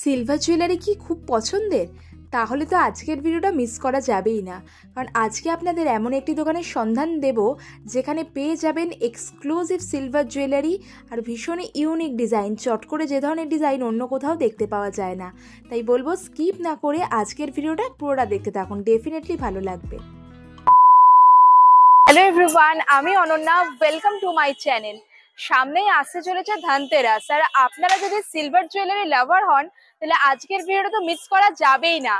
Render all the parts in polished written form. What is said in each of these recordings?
Silver jewellery কি খুব পছন্দের? তাহলে তো আজকের ভিডিওটা মিস করা যাবেই না, কারণ আজকে আপনাদের এমন একটি দোকানের সন্ধান দেব যেখানে পেয়ে যাবেন এক্সক্লুসিভ সিলভার জুয়েলারি আর ভীষণ ইউনিক ডিজাইন। চট করে যে ধরনের ডিজাইন অন্য কোথাও দেখতে পাওয়া যায় না। তাই বলবো স্কিপ না করে আজকের ভিডিওটা পুরোটা দেখতে থাকুন, ডেফিনেটলি ভালো লাগবে। হ্যালো এভরিওয়ান, আমি Ananya, welcome to my channel. সামনেই আসতে চলেছে ধনতেরাস, আর আপনারা যদি সিলভার জুয়েলারি লাভার হন তাহলে আজকের ভিডিওটা তো মিস করা যাবেই না।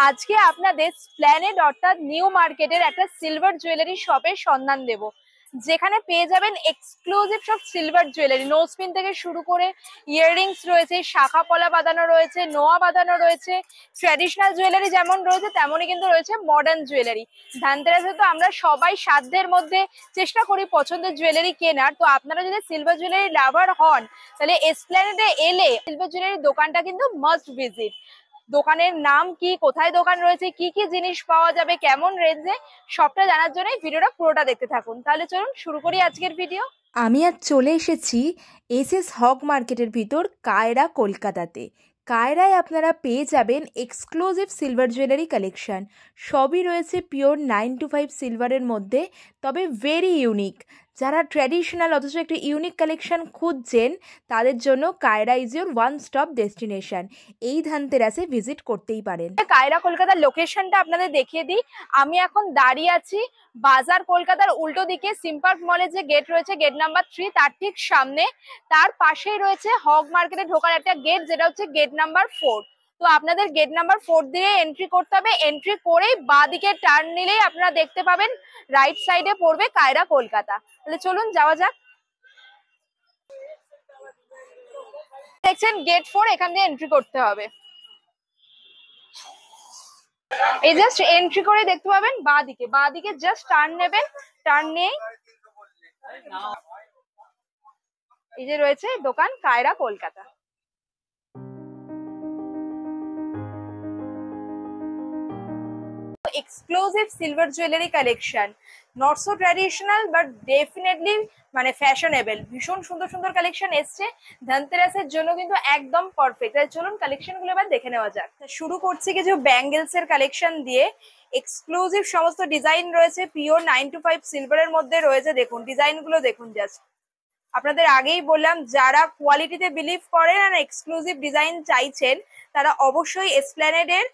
আজকে আপনাদের স্প্ল্যানেড অর্থাৎ নিউ মার্কেটের একটা সিলভার জুয়েলারি শপের সন্ধান দেব, যেখানে পেয়ে যাবেন এক্সক্লুসিভ সব সিলভার জুয়েলারি। নোজপিন থেকে শুরু করে ইয়াররিংস রয়েছে, শাখা পলা বাঁধানো রয়েছে, নোয়া বাঁধানো রয়েছে, ট্র্যাডিশনাল জুয়েলারি যেমন রয়েছে তেমনই কিন্তু রয়েছে মডার্ন জুয়েলারি। ধনতেরাসে তো আমরা সবাই সাধ্যের মধ্যে চেষ্টা করি পছন্দের জুয়েলারি কেনার। তো আপনারা যদি সিলভার জুয়েলারি লাভার হন তাহলে এসপ্ল্যানেডে এলে সিলভার জুয়েলারি দোকানটা কিন্তু মাস্ট ভিজিট। দোকানের নাম কি, কোথায় দোকান রয়েছে, কি কি জিনিস পাওয়া যাবে, কেমন রেঞ্জে, সবটা জানার জন্য ভিডিওটা পুরোটা দেখতে থাকুন। তাহলে চলুন শুরু করি আজকের ভিডিও। আমি আজ চলে এসেছি এসএস হক মার্কেটের ভিতর কায়রা, কলকাতাতে। কায়রায় আপনারা পেয়ে যাবেন এক্সক্লুসিভ সিলভার জুয়েলারি কালেকশন। সবই রয়েছে পিওর 925 সিলভারের মধ্যে, তবে ভেরি ইউনিক। যারা ট্র্যাডিশনাল অথচ একটা ইউনিক কালেকশন খুঁজছেন তাদের জন্য Kiara is your one stop destination. এই ধনতেরাসে ভিজিট করতেই পারেন। কায়রা কলকাতার লোকেশনটা আপনাদের দেখিয়ে দিই। আমি এখন দাঁড়িয়ে আছি বাজার কলকাতার উল্টো দিকে সিম্পার্ক মলের যে গেট রয়েছে, গেট নাম্বার 3, তার ঠিক সামনে। তার পাশেই রয়েছে হক মার্কেটে ঢোকার একটা গেট, যেটা হচ্ছে গেট নাম্বার 4। তো আপনাদের গেট নাম্বার 4 দিয়ে এন্ট্রি করতে হবে। এন্ট্রি করেই বাঁ দিকে টার্ন নিলেই আপনারা দেখতে পাবেন রাইট সাইডে পড়বে কায়রা কলকাতা। তাহলে চলুন যাওয়া যাক। দেখছেন গেট 4, এখান দিয়ে এন্ট্রি করতে হবে। এই জাস্ট এন্ট্রি করে দেখতে পাবেন বাঁ দিকে জাস্ট টার্ন নেবেন। টার্ন নেই এই যে রয়েছে দোকান Kiara Kolkata. Exclusive silver jewellery collection, not so traditional but definitely মানে ফ্যাশনেবল। ভীষণ সুন্দর সুন্দর কালেকশন এসছে ধনতেরাসের জন্য, কিন্তু একদম পারফেক্ট। তাই চলুন কালেকশন গুলো এবার দেখে নেওয়া যাক। শুরু করছি কিছু ব্যাঙ্গেলস এর কালেকশন দিয়ে। এক্সক্লুসিভ সমস্ত ডিজাইন রয়েছে, পিওর 925 সিলভারের মধ্যে রয়েছে। দেখুন ডিজাইন গুলো দেখুন জাস্ট। আপনাদের আগেই বললাম, যারা কোয়ালিটিতে বিলিভ করেন আর এক্সক্লুসিভ ডিজাইন চাইছেন তারা অবশ্যই এসপ্ল্যানেডের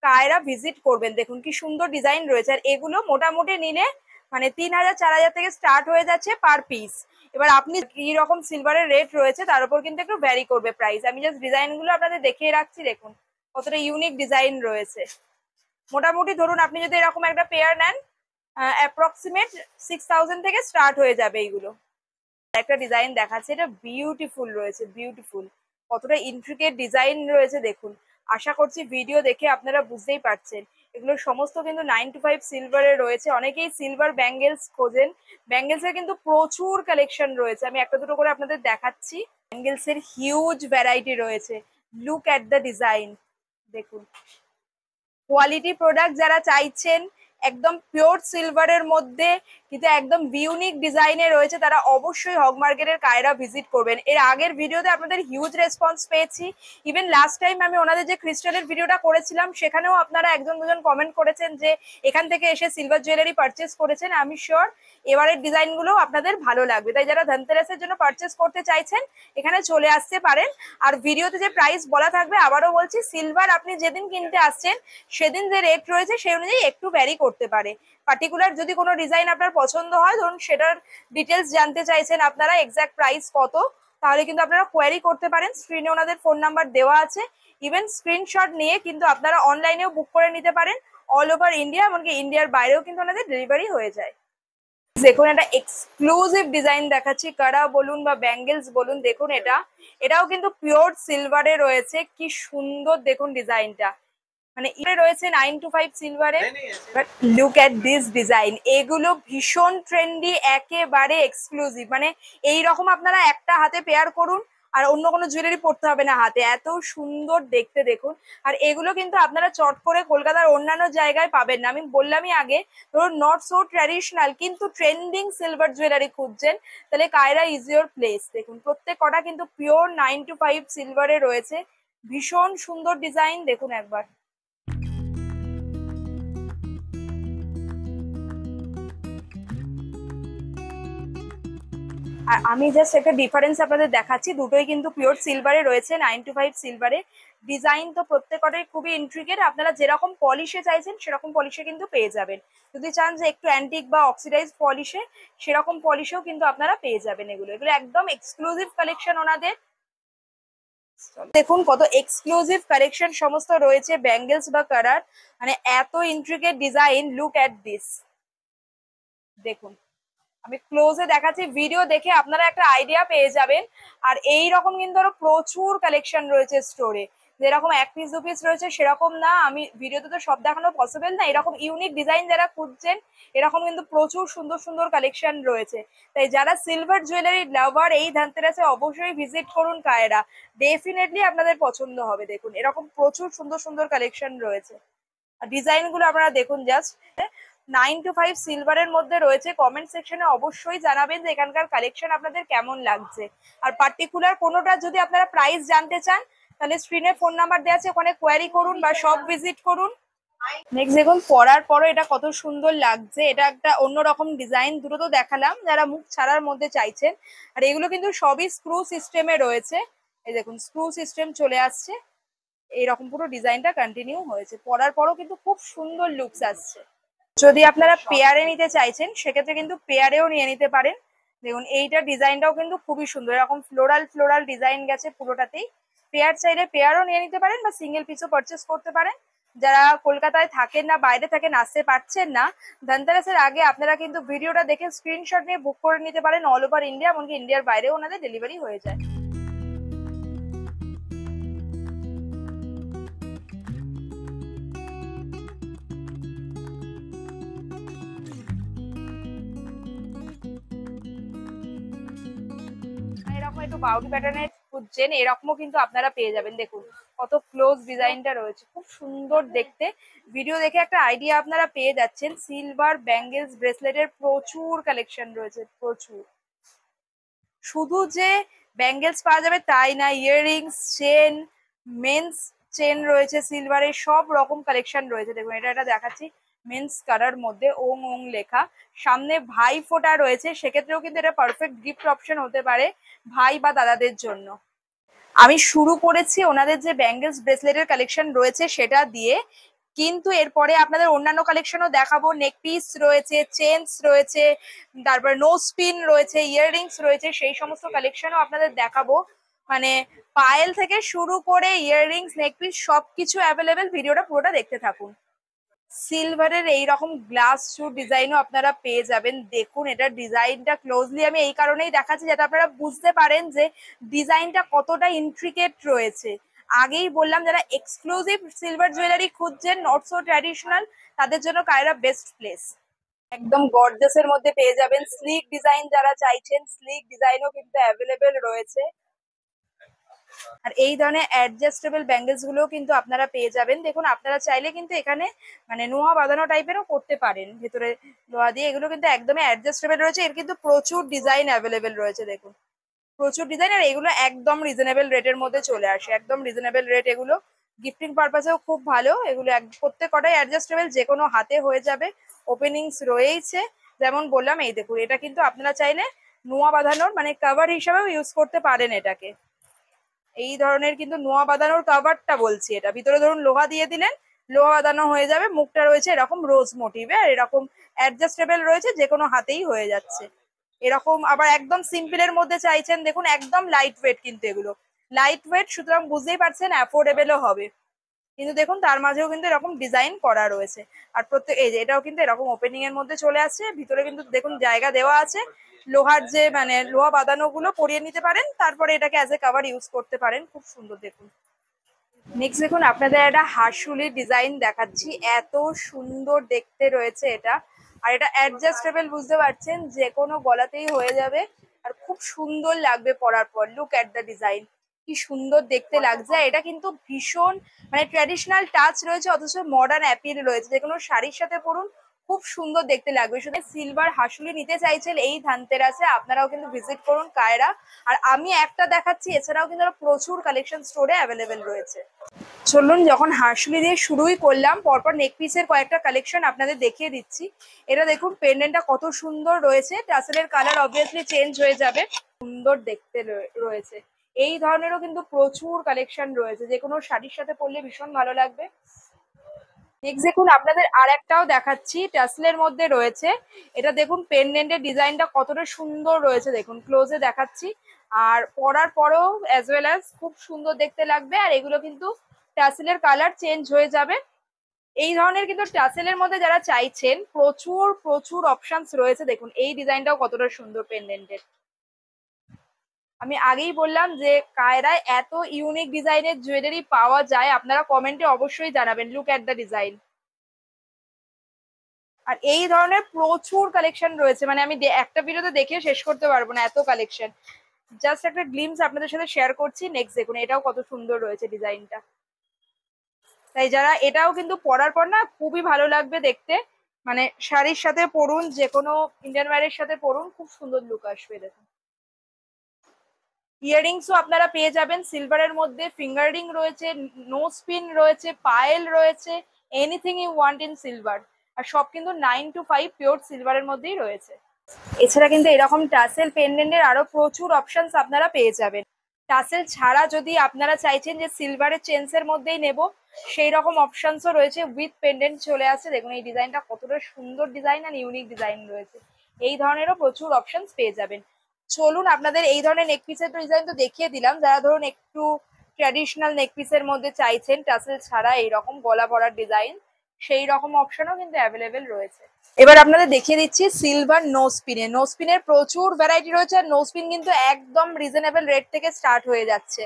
কায়রা ভিজিট করবেন। দেখুন কি সুন্দর ডিজাইন রয়েছে, আর এগুলো মোটামুটি নিলে মানে 3000-4000 থেকে স্টার্ট হয়ে যাচ্ছে পার পিস। এবার আপনি কি রকম সিলভারের রেট রয়েছে তার উপর কিন্তু একটু ভ্যারি করবে প্রাইস। আমি জাস্ট ডিজাইন গুলো আপনাদের দেখিয়ে রাখছি। দেখুন কতটা ইউনিক ডিজাইন রয়েছে। মোটামুটি ধরুন আপনি যদি এরকম একটা পেয়ার নেন, অ্যাপ্রক্সিমেট 6000 থেকে স্টার্ট হয়ে যাবে এইগুলো। একটা ডিজাইন দেখাচ্ছে, এটা বিউটিফুল রয়েছে, বিউটিফুল। কতটা ইন্ট্রিকেট ডিজাইন রয়েছে দেখুন। আশা করছি ভিডিও দেখে আপনারা বুঝতেই পারছেন। এগুলো সমস্ত কিন্তু 925 সিলভারে রয়েছে। অনেকেই সিলভার ব্যাঙ্গেলস খোঁজেন, ব্যাঙ্গেলস এর কিন্তু প্রচুর কালেকশন রয়েছে। আমি একটা দুটো করে আপনাদের দেখাচ্ছি। ব্যাঙ্গেলস এর হিউজ ভ্যারাইটি রয়েছে। লুক অ্যাট দ্য ডিজাইন, দেখুন। কোয়ালিটি প্রোডাক্ট যারা চাইছেন একদম পিওর সিলভারের মধ্যে কিন্তু একদম ইউনিক ডিজাইনে রয়েছে, তারা অবশ্যই হক মার্কেটের কায়রা ভিজিট করবেন। এর আগের ভিডিওতে আপনাদের হিউজ রেসপন্স পেয়েছি। ইভেন লাস্ট টাইম আমি ওনাদের যে ক্রিস্টালের ভিডিওটা করেছিলাম সেখানেও আপনারা একজন দুজন কমেন্ট করেছেন যে এখান থেকে এসে সিলভার জুয়েলারি পারচেস করেছেন। আমি শিওর এবারের ডিজাইনগুলো আপনাদের ভালো লাগবে। তাই যারা ধনতেরাসের জন্য পারচেস করতে চাইছেন এখানে চলে আসতে পারেন। আর ভিডিওতে যে প্রাইস বলা থাকবে, আবারও বলছি, সিলভার আপনি যেদিন কিনতে আসছেন সেদিন যে রেট রয়েছে সেই অনুযায়ী একটু ভ্যারি করতে পারে। পার্টিকুলার যদি কোনো ডিজাইন আপনার পছন্দ হয়, ধরুন সেটার ডিটেলস জানতে চাইছেন আপনারা, এক্সাক্ট প্রাইস কত, তাহলে কিন্তু আপনারা কোয়ারি করতে পারেন। স্ক্রিনে ওনাদের ফোন নাম্বার দেওয়া আছে। ইভেন স্ক্রিনশট নিয়ে কিন্তু আপনারা অনলাইনেও বুক করে নিতে পারেন। অল ওভার ইন্ডিয়া, এমনকি ইন্ডিয়ার বাইরেও কিন্তু ওনাদের ডেলিভারি হয়ে যায়। দেখুন একটা এক্সক্লুসিভ ডিজাইন দেখাচ্ছি, কারা বলুন বা ব্যাঙ্গেলস বলুন। দেখুন এটাও কিন্তু পিওর সিলভারে রয়েছে। কি সুন্দর দেখুন ডিজাইনটা, মানে এটা রয়েছে 925 সিলভারে। But look at this design, এগুলো ভীষণ ট্রেন্ডি, একেবারে এক্সক্লুসিভ। মানে এইরকম আপনারা একটা হাতে পেয়ার করুন আর অন্য কোনো জুয়েলারি পরতে হবে না হাতে, এত সুন্দর দেখতে। দেখুন, আর এগুলো কিন্তু আপনারা চট করে কলকাতার অন্যান্য জায়গায় পাবেন না। আমি বললামই আগে, ধরুন নট সো ট্র্যাডিশনাল কিন্তু ট্রেন্ডিং সিলভার জুয়েলারি খুঁজছেন তাহলে কায়রা ইজ ইউর প্লেস। দেখুন প্রত্যেক কটা কিন্তু পিওর 925 সিলভারে রয়েছে। ভীষণ সুন্দর ডিজাইন, দেখুন একবার। আর আমি জাস্ট একটা ডিফারেন্স আপনাদের দেখাচ্ছি, দুটোই কিন্তু পিওর সিলভারে রয়েছে, 925 সিলভারে। ডিজাইন তো প্রত্যেকটাই খুবই ইন্ট্রিকেট, আপনারা যেরকম পলিশে চাইছেন সেরকম পলিশে কিন্তু পেয়ে যাবেন। যদি চান যে একটু অ্যান্টিক বা অক্সিডাইজ পলিশে, সেরকম পলিশেও কিন্তু আপনারা পেয়ে যাবেন। এগুলো এগুলো একদম এক্সক্লুসিভ কালেকশন ওনাদের। দেখুন কত এক্সক্লুসিভ কালেকশন সমস্ত রয়েছে, ব্যাঙ্গেলস বা কারার, মানে এত intricate design. Look at this, দেখুন আমি ক্লোজে দেখাচ্ছি, ভিডিও দেখে আপনারা একটা আইডিয়া পেয়ে যাবেন। আর এই রকম কিন্তু আরো প্রচুর কালেকশন রয়েছে স্টোরে, যেরকম এক পিস দু পিস রয়েছে সেরকম না, আমি ভিডিওতে তো সব দেখানো পসিবল না। এরকম ইউনিক ডিজাইন যারা খুঁজছেন, এরকম কিন্তু প্রচুর সুন্দর সুন্দর কালেকশন রয়েছে। তাই যারা সিলভার জুয়েলারি লাভার, এই ধনতেরাসে অবশ্যই ভিজিট করুন কায়রা, ডেফিনেটলি আপনাদের পছন্দ হবে। দেখুন এরকম প্রচুর সুন্দর সুন্দর কালেকশন রয়েছে, আর ডিজাইন গুলো আপনারা দেখুন জাস্ট। 925 সিলভারের মধ্যে রয়েছে। কমেন্ট সেকশনে অবশ্যই জানাবেন যে এখানকার কালেকশন আপনাদের কেমন লাগছে। আর পার্টিকুলার কোনোটা যদি আপনারা প্রাইস জানতে চান, তাহলে স্ক্রিনে ফোন নাম্বার দেওয়া আছে, ওখানে কোয়ারি করুন বা শপ ভিজিট করুন। নেক্সট দেখুন পরার পরও এটা কত সুন্দর লাগছে, এটা একটা অন্যরকম ডিজাইন। দুটো তো দেখালাম যারা মুখ ছাড়ার মধ্যে চাইছেন। আর এগুলো কিন্তু সবই স্ক্রু সিস্টেমে রয়েছে, এই দেখুন স্ক্রু সিস্টেম চলে আসছে, এইরকম পুরো ডিজাইনটা কন্টিনিউ হয়েছে। পরার পরও কিন্তু খুব সুন্দর লুকস আসছে। যদি আপনারা পেয়ারে নিতে চাইছেন, সেক্ষেত্রে কিন্তু পেয়ারেও নিয়ে নিতে পারেন। দেখুন এইটা ডিজাইনটাও কিন্তু খুবই সুন্দর, এরকম ফ্লোরাল ফ্লোরাল ডিজাইন গেছে পুরোটাতেই। পেয়ার চাইলে পেয়ারও নিয়ে নিতে পারেন বা সিঙ্গেল পিসও পারচেস করতে পারেন। যারা কলকাতায় থাকেন না, বাইরে থাকেন, আসতে পারছেন না, ধনতেরাসের আগে আপনারা কিন্তু ভিডিওটা দেখে স্ক্রিনশট নিয়ে বুক করে নিতে পারেন। অল ওভার ইন্ডিয়া, এমনকি ইন্ডিয়ার বাইরেও ওনাদের ডেলিভারি হয়ে যায়। এরকম একটু বাউটি প্যাটার্নের খুঁজছেন, এরকমও কিন্তু আপনারা পেয়ে যাবেন। দেখুন কত ক্লোজ ডিজাইনটা রয়েছে, খুব সুন্দর দেখতে। ভিডিও দেখে একটা আইডিয়া আপনারা পেয়ে যাচ্ছেন। সিলভার ব্যাঙ্গেলস ব্রেসলেটের প্রচুর কালেকশন রয়েছে, প্রচুর। শুধু যে ব্যাঙ্গেলস পাওয়া যাবে তাই না, ইয়াররিংস, চেন, মেন্স চেন রয়েছে সিলভারের, সব রকম কালেকশন রয়েছে। দেখুন এটা দেখাচ্ছি, মেন্স কালার মধ্যে ওং ওং লেখা। সামনে ভাই ফোঁটা রয়েছে, সেক্ষেত্রেও কিন্তু এটা পারফেক্ট গিফট অপশন হতে পারে ভাই বা দাদাদের জন্য। আমি শুরু করেছি ওনাদের যে ব্যাঙ্গেলস ব্রেসলেটের কালেকশন রয়েছে সেটা দিয়ে, কিন্তু এরপরে আপনাদের অন্যান্য কালেকশনও দেখাবো। নেক পিস রয়েছে, চেনস রয়েছে, তারপর নোজ পিন রয়েছে, ইয়াররিংস রয়েছে, সেই সমস্ত কালেকশনও আপনাদের দেখাবো। মানে পায়েল থেকে শুরু করে ইয়াররিংস, নেক পিস সবকিছু অ্যাভেলেবেল। ভিডিওটা পুরোটা দেখতে থাকুন। সিলভারের এইরকম গ্লাস শু ডিজাইনও আপনারা পেয়ে যাবেন। দেখুন এটা ডিজাইনটা ক্লোজলি আমি এই কারণেই দেখাচ্ছি যাতে আপনারা বুঝতে পারেন যে ডিজাইনটা কতটা ইন্ট্রিকেট রয়েছে। আগেই বললাম যারা এক্সক্লুসিভ সিলভার জুয়েলারি খুঁজছেন, নট সো ট্র্যাডিশনাল, তাদের জন্য কায়রা বেস্ট প্লেস। একদম গর্জাসের মধ্যে পেয়ে যাবেন। স্লিক ডিজাইন যারা চাইছেন, স্লিক ডিজাইনও কিন্তু অ্যাভেলেবেল রয়েছে। আর এই ধরনের অ্যাডজাস্টেবল ব্যাঙ্গেলস গুলোও কিন্তু আপনারা পেয়ে যাবেন। দেখুন আপনারা চাইলে কিন্তু এখানে মানে নোয়া বাঁধানো টাইপেরও করতে পারেন, ভেতরে লোহা দিয়ে। এগুলো কিন্তু একদমই অ্যাডজাস্টেবল রয়েছে, এর কিন্তু প্রচুর ডিজাইন অ্যাভেলেবেল রয়েছে। দেখুন প্রচুর ডিজাইন, আর এগুলো একদম রিজনেবল রেটের মধ্যে চলে আসে, একদম রিজনেবল রেট। এগুলো গিফটিং পারপাসেও খুব ভালো। এগুলো প্রত্যেক কটাই অ্যাডজাস্টেবল, যে কোনো হাতে হয়ে যাবে। ওপেনিংস রয়েছে, যেমন বললাম এই দেখুন এটা কিন্তু আপনারা চাইলে নোয়া বাঁধানোর মানে কভার হিসাবেও ইউজ করতে পারেন এটাকে। এই ধরনের কিন্তু নোয়া বাঁধানোর কাভারটা বলছি, এটা ভিতরে ধরুন লোহা দিয়ে দিলেন, লোহা বাঁধানো হয়ে যাবে। মুখটা রয়েছে এরকম রোজ মোটিভে, আর এরকম অ্যাডজাস্টেবল রয়েছে, যে কোনো হাতেই হয়ে যাচ্ছে। এরকম আবার একদম সিম্পলের মধ্যে চাইছেন, দেখুন একদম লাইট ওয়েট, কিন্তু এগুলো লাইট ওয়েট, সুতরাং বুঝতেই পারছেন অ্যাফোর্ডেবলও হবে। কিন্তু দেখুন তার মাঝেও কিন্তু এরকম ডিজাইন করা রয়েছে। আর প্রত্যেক এই যে এটাও কিন্তু এরকম ওপেনিং এর মধ্যে চলে আসছে, ভিতরে কিন্তু দেখুন জায়গা দেওয়া আছে। লোহার যে মানে লোহা বাঁধানো গুলো পরিয়ে নিতে পারেন, তারপরে এটাকে অ্যাজ এ কভার ইউজ করতে পারেন। খুব সুন্দর দেখুন। নেক্সট দেখুন আপনাদের একটা হাঁসুলির ডিজাইন দেখাচ্ছি, এত সুন্দর দেখতে রয়েছে এটা। আর এটা অ্যাডজাস্টেবল, বুঝতে পারছেন, যে কোনো গলাতেই হয়ে যাবে। আর খুব সুন্দর লাগবে পরার পর। লুক অ্যাট দ্য ডিজাইন, কি সুন্দর দেখতে লাগছে। এটা কিন্তু ভীষণ মানে ট্র্যাডিশনাল টাচ রয়েছে, অথচ মডার্ন অ্যাপিল রয়েছে। যে কোনো শাড়ির সাথে পরুন, খুব সুন্দর দেখতে লাগবে। শুধু সিলভার হাসুলি নিতে চাইছেন এই ধানতেরাসে আপনারাও কিন্তু ভিজিট করুন কায়রা। আর আমি একটা দেখাচ্ছি, এছাড়াও কিন্তু প্রচুর কালেকশন স্টোরে অ্যাভেলেবেল রয়েছে। চলুন, যখন হাসুলি দিয়ে শুরুই করলাম, পরপর নেক পিসের কয়েকটা কালেকশন আপনাদের দেখিয়ে দিচ্ছি। এটা দেখুন, পেন্ডেন্টটা কত সুন্দর রয়েছে, টাসেলের কালার অবভিয়াসলি চেঞ্জ হয়ে যাবে, সুন্দর দেখতে রয়েছে। এই ধরনেরও কিন্তু প্রচুর কালেকশন রয়েছে, যে কোনো শাড়ির সাথে পরলে ভীষণ ভালো লাগবে। নেক্সট দেখুন, আপনাদের আর একটাও দেখাচ্ছি, টাসেলের মধ্যে রয়েছে। এটা দেখুন পেন্ডেন্টের ডিজাইনটা কতটা সুন্দর রয়েছে, দেখুন ক্লোজে দেখাচ্ছি। আর পরার পরেও অ্যাজ ওয়েল অ্যাজ খুব সুন্দর দেখতে লাগবে। আর এগুলো কিন্তু টাসেলের কালার চেঞ্জ হয়ে যাবে। এই ধরনের কিন্তু টাসেলের মধ্যে যারা চাইছেন, প্রচুর প্রচুর অপশনস রয়েছে। দেখুন এই ডিজাইনটাও কতটা সুন্দর পেন্ডেন্টের। আমি আগেই বললাম যে কায়রায় এত ইউনিক ডিজাইনের জুয়েলারি পাওয়া যায়, আপনারা কমেন্টে অবশ্যই জানাবেন। Look at the design. আর এই ধরনের প্রচুর কালেকশন রয়েছে, মানে আমি একটা ভিডিওতে দেখে শেষ করতে পারবো না, এত কালেকশন। জাস্ট একটা গ্লিমস আপনাদের সাথে শেয়ার করছি। নেক্সট দেখুন, এটাও কত সুন্দর রয়েছে ডিজাইনটা। তাই যারা, এটাও কিন্তু পরার পর না খুবই ভালো লাগবে দেখতে, মানে শাড়ির সাথে পরুন, যে কোনো ইন্ডিয়ান ওয়্যারের সাথে পরুন, খুব সুন্দর লুক আসবে। দেখুন ইয়াররিংসও আপনারা পেয়ে যাবেন সিলভারের মধ্যে, ফিঙ্গার রিং রয়েছে, নোজ পিন রয়েছে, পায়েল রয়েছে, anything you want in silver. আর সব কিন্তু 9 to 5 পিওর সিলভারের মধ্যেই রয়েছে। এছাড়া কিন্তু এরকম টাসেল পেন্ডেন্টের আরো প্রচুর অপশনস আপনারা পেয়ে যাবেন। টাসেল ছাড়া যদি আপনারা চাইছেন যে সিলভারের চেনসের মধ্যেই নেব, সেই রকম অপশনসও রয়েছে, উইথ পেন্ডেন্ট চলে আসছে। দেখুন এই ডিজাইনটা কতটা সুন্দর ডিজাইন আর ইউনিক ডিজাইন রয়েছে। এই ধরনেরও প্রচুর অপশনস পেয়ে যাবেন। চলুন, আপনাদের এই ধরনের নেক পিসের ডিজাইন তো দেখিয়ে দিলাম। যারা ধরুন একটু ট্র্যাডিশনাল নেক পিসের মধ্যে চাইছেন টাসেল ছাড়া এইরকম গলা ভরার ডিজাইন, সেই রকম অপশনও কিন্তু অ্যাভেলেবেল রয়েছে। এবার আপনাদের দেখিয়ে দিচ্ছি সিলভার নোজপিনে। নোজপিনের প্রচুর ভ্যারাইটি রয়েছে, আর নোজপিন কিন্তু একদম রিজনেবল রেট থেকে স্টার্ট হয়ে যাচ্ছে।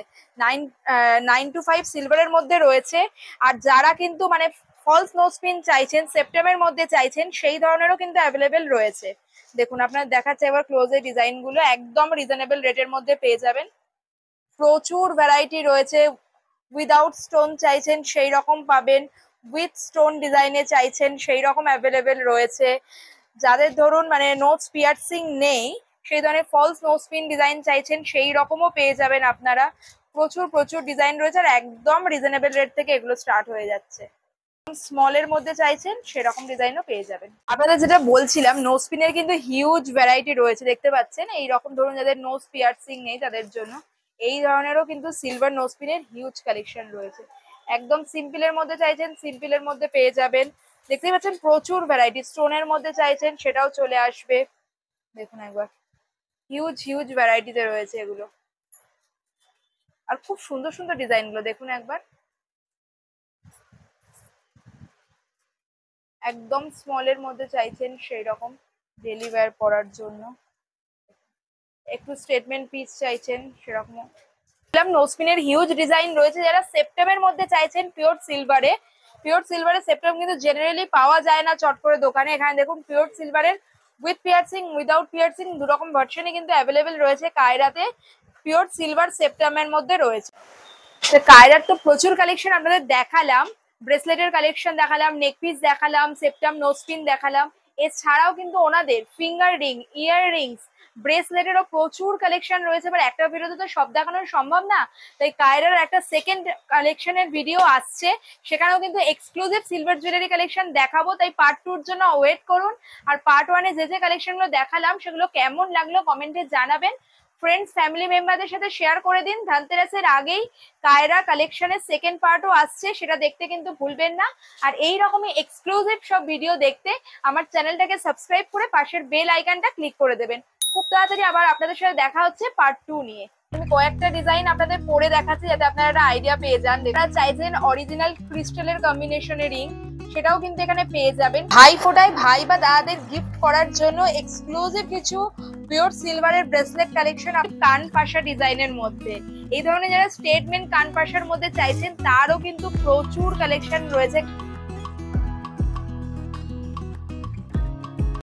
9 to 5 সিলভারের মধ্যে রয়েছে। আর যারা কিন্তু মানে ফলস নোজপিন চাইছেন, সেপ্টেমের মধ্যে চাইছেন, সেই ধরনেরও কিন্তু অ্যাভেলেবেল রয়েছে। দেখুন আপনার দেখাচ্ছে এবার ক্লোজে ডিজাইনগুলো, একদম রিজনেবল রেটের মধ্যে পেয়ে যাবেন। প্রচুর ভ্যারাইটি রয়েছে। উইদাউট স্টোন চাইছেন সেই রকম পাবেন, উইথ স্টোন ডিজাইনে চাইছেন সেই রকম অ্যাভেলেবেল রয়েছে। যাদের ধরুন মানে নোজ পিয়ার্সিং নেই, সেই ধরনের ফলস নোজ পিন ডিজাইন চাইছেন, সেই রকমও পেয়ে যাবেন আপনারা। প্রচুর প্রচুর ডিজাইন রয়েছে, আর একদম রিজনেবল রেট থেকে এগুলো স্টার্ট হয়ে যাচ্ছে। স্মলের মধ্যে চাইছেন সেরকম ডিজাইনও পেয়ে যাবেন। আপনাদের যেটা বলছিলাম, নোজ পিনের কিন্তু হিউজ ভ্যারাইটি রয়েছে, দেখতে পাচ্ছেন। এইরকম ধরুন যাদের নোজ পিয়ার্সিং নেই তাদের জন্য এই ধরনেরও কিন্তু সিলভার নোজ পিনের হিউজ কালেকশন রয়েছে। একদম সিম্পলের মধ্যে চাইছেন, সিম্পলের মধ্যে পেয়ে যাবেন। দেখতেই পাচ্ছেন প্রচুর ভ্যারাইটি। স্টোনের মধ্যে চাইছেন সেটাও চলে আসবে। দেখুন একবার, হিউজ হিউজ ভ্যারাইটিতে রয়েছে এগুলো। আর খুব সুন্দর সুন্দর ডিজাইন গুলো দেখুন একবার। একদম স্মলের মধ্যে চাইছেন সেই রকম ডেলি ওয়্যার পরার জন্য, একটু স্টেটমেন্ট পিস চাইছেন সেরকম। নোজপিনের হিউজ ডিজাইন রয়েছে। যারা সেপ্টেমের মধ্যে চাইছেন পিওর সিলভারে, পিওর সিলভারে সেপ্টেম কিন্তু জেনারেলি পাওয়া যায় না চট করে দোকানে। এখানে দেখুন পিওর সিলভারের উইথ পিয়ার্সিং, উইদাউট পিয়ার্সিং দুরকম ভার্সনই কিন্তু অ্যাভেলেবেল রয়েছে কায়রাতে। পিওর সিলভার সেপ্টেমের মধ্যে রয়েছে। কায়রার তো প্রচুর কালেকশন আপনাদের দেখালাম, ব্রেসলেটের কালেকশন দেখালাম, নেকপিস দেখালাম, সেপ্টেম নোজপিন দেখালাম। এছাড়াও কিন্তু ওনাদের ফিঙ্গার রিং, ইয়ার রিংস, ব্রেসলেটেরও প্রচুর কালেকশন রয়েছে। এবার একটা ভিডিওতে তো সব দেখানো সম্ভব না, তাই কায়রার একটা সেকেন্ড কালেকশনের ভিডিও আসছে, সেখানেও কিন্তু এক্সক্লুসিভ সিলভার জুয়েলারি কালেকশন দেখাবো। তাই পার্ট 2 এর জন্য ওয়েট করুন। আর পার্ট 1 এ যে যে কালেকশনগুলো দেখালাম সেগুলো কেমন লাগলো কমেন্টে জানাবেন। ফ্রেন্ডস ফ্যামিলি মেম্বারদের সাথে শেয়ার করে দিন। ধানতেরাসের আগেই কায়রা কালেকশনের সেকেন্ড পার্টও আসছে, সেটা দেখতে কিন্তু ভুলবেন না। আর এই রকমই এক্সক্লুসিভ সব ভিডিও দেখতে আমার চ্যানেলটাকে সাবস্ক্রাইব করে পাশের বেল আইকনটা ক্লিক করে দেবেন। খুব তাড়াতাড়ি আবার আপনাদের সাথে দেখা হচ্ছে পার্ট 2 নিয়ে। আমি কয়েকটা ডিজাইন আপনাদের পরে দেখাচ্ছি যাতে আপনারা একটা আইডিয়া পেয়ে যান। যারা চাইছেন অরিজিনাল ক্রিস্টালের কম্বিনেশনের রিং, সেটাও কিন্তু এখানে পেয়ে যাবেন। ভাই ফোটায় ভাই বা দাদাদের গিফট করার জন্য এক্সক্লুসিভ কিছু পিওর সিলভারের ব্রেসলেট কালেকশন কান পাশা ডিজাইনের মধ্যে। এই ধরনের যারা স্টেটমেন্ট কান পাশার মধ্যে চাইছেন তারও কিন্তু প্রচুর কালেকশন রয়েছে।